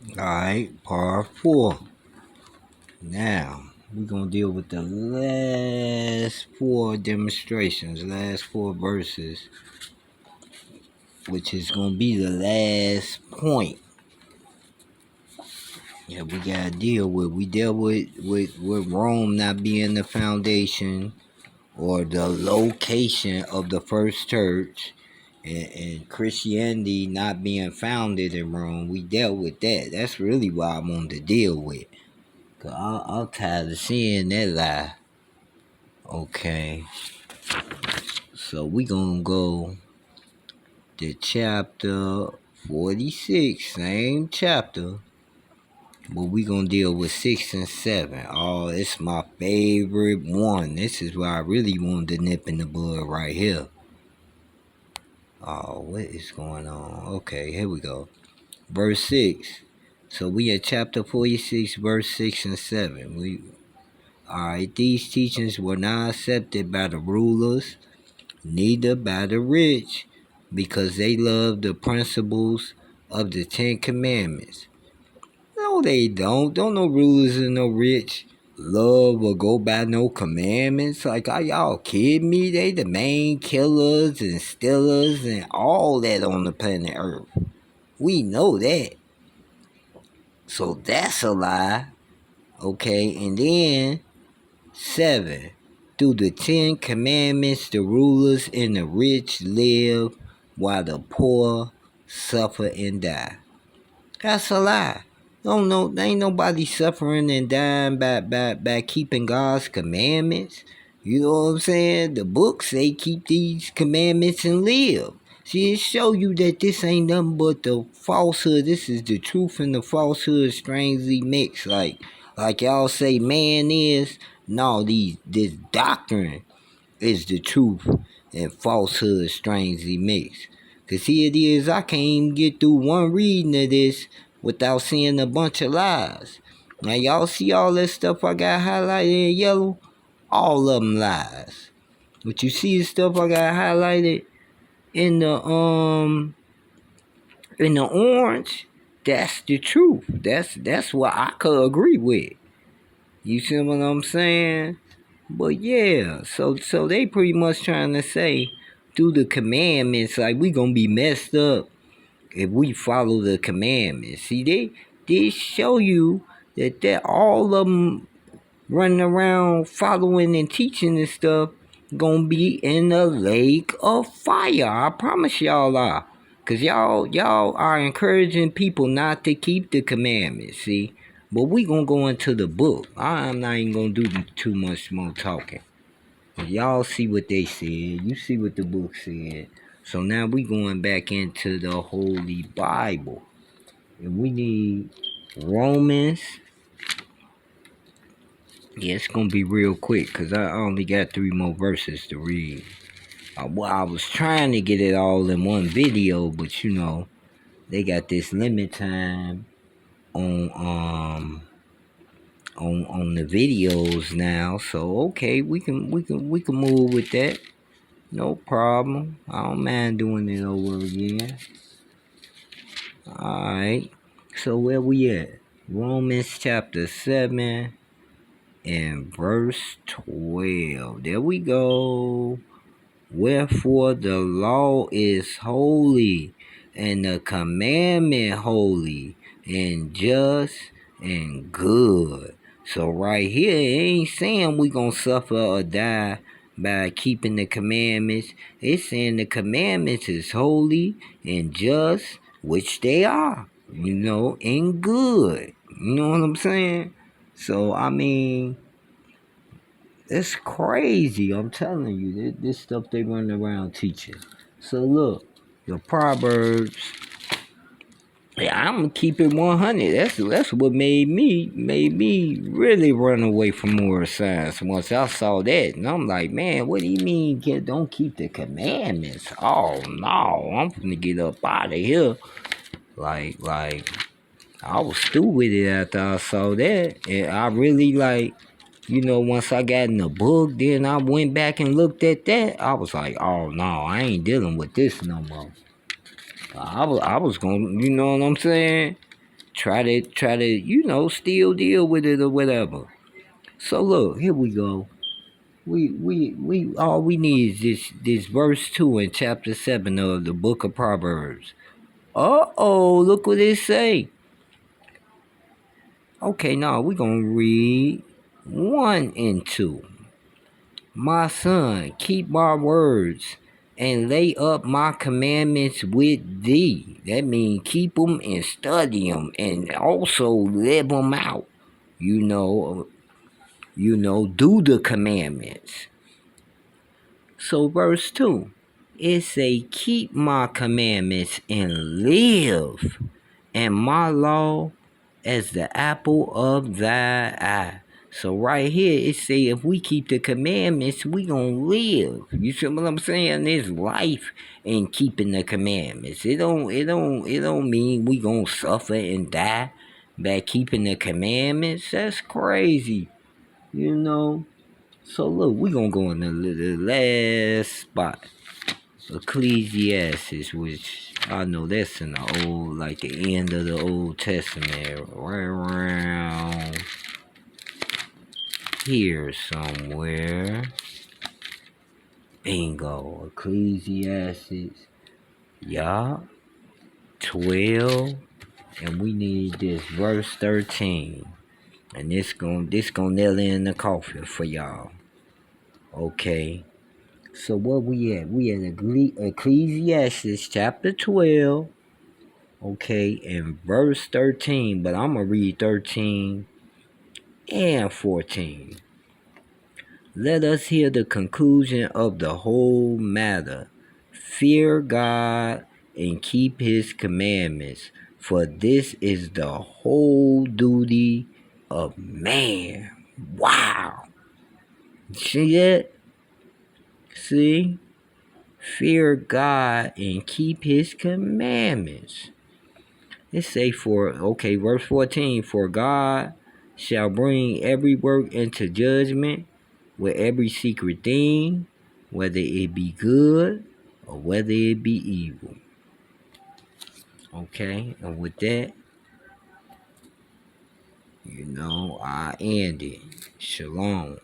Alright, part 4. Now, we're going to deal with the last 4 demonstrations, last 4 verses, which is going to be the last point that we got to deal with. We dealt with Rome not being the foundation or the location of the first church, and Christianity not being founded in Rome. We dealt with that. That's really what I wanted to deal with. Cause I'm tired of seeing that lie. Okay, so we gonna go to chapter 46, same chapter, but we gonna deal with 6 and 7. Oh, it's my favorite one. This is where I really wanted to nip in the bud right here. Oh, what is going on? Okay, here we go. Verse 6. So we at chapter 46, verse 6 and 7. Alright, these teachings were not accepted by the rulers, neither by the rich, because they loved the principles of the 10 Commandments. No, they don't. Don't no rulers and no rich love or go by no commandments. Like, are y'all kidding me? They the main killers and stealers and all that on the planet Earth. We know that. So that's a lie. Okay, and then 7. Through the 10 Commandments, the rulers and the rich live while the poor suffer and die. That's a lie. No, ain't nobody suffering and dying by keeping God's commandments. You know what I'm saying? The books say keep these commandments and live. See, it show you that this ain't nothing but the falsehood. This is the truth and the falsehood strangely mixed. Like y'all say man is. No, this doctrine is the truth and falsehood strangely mixed. Cause here it is, I can't even get through one reading of this without seeing a bunch of lies. Now y'all see all that stuff I got highlighted in yellow? All of them lies. But you see the stuff I got highlighted in the orange? That's the truth. That's what I could agree with. You see what I'm saying? But yeah, so they pretty much trying to say through the commandments, like we gonna be messed up if we follow the commandments. See, they show you that all of them running around following and teaching and stuff gonna be in the lake of fire. I promise y'all are. Cause y'all are encouraging people not to keep the commandments, see? But we gonna go into the book. I'm not even gonna do too much more talking. Y'all see what they said. You see what the book said. So now we going back into the Holy Bible. And we need Romans. Yeah, it's going to be real quick because I only got 3 more verses to read. Well, I was trying to get it all in one video, but you know, they got this limit time on the videos now. So okay, we can move with that. No problem. I don't mind doing it over again. Alright. So where we at? Romans chapter 7 and verse 12. There we go. Wherefore the law is holy, and the commandment holy, and just, and good. So right here, it ain't saying we gonna suffer or die by keeping the commandments. It's saying the commandments is holy and just, which they are, you know, and good. You know what I'm saying? So, I mean, it's crazy. I'm telling you, this stuff they run around teaching. So look, your Proverbs. Yeah, I'm gonna keep it 100. That's what made me really run away from Moorish Science once I saw that, and I'm like, man, what do you mean? Don't keep the commandments? Oh no, I'm gonna get up out of here. Like I was through with it after I saw that, and I really like. You know, once I got in the book, then I went back and looked at that. I was like, oh no, I ain't dealing with this no more. I was going, you know what I'm saying? try to still deal with it or whatever. So look, here we go. We all we need is this verse 2 in chapter 7 of the book of Proverbs. Look what it say. Okay, now we're gonna read 1 and 2. My son, keep my words and lay up my commandments with thee. That means keep them and study them and also live them out. Do the commandments. So verse 2, it say, keep my commandments and live, and my law as the apple of thy eye. So right here it say if we keep the commandments, we gonna live. You see what I'm saying? There's life in keeping the commandments. It don't mean we gonna suffer and die by keeping the commandments. That's crazy. So look, we gonna go in the last spot. Ecclesiastes, which I know that's in the old, like the end of the Old Testament, right around here somewhere. Bingo, Ecclesiastes, yeah, 12, and we need this verse 13, and this gonna nail in the coffin for y'all. Okay. So what we at? We at Ecclesiastes chapter 12, okay, and verse 13, but I'm going to read 13 and 14. Let us hear the conclusion of the whole matter. Fear God and keep his commandments, for this is the whole duty of man. Wow. See that? See? Fear God and keep his commandments. It say verse 14, for God shall bring every work into judgment with every secret thing, whether it be good or whether it be evil. Okay, and with that, I end it. Shalom.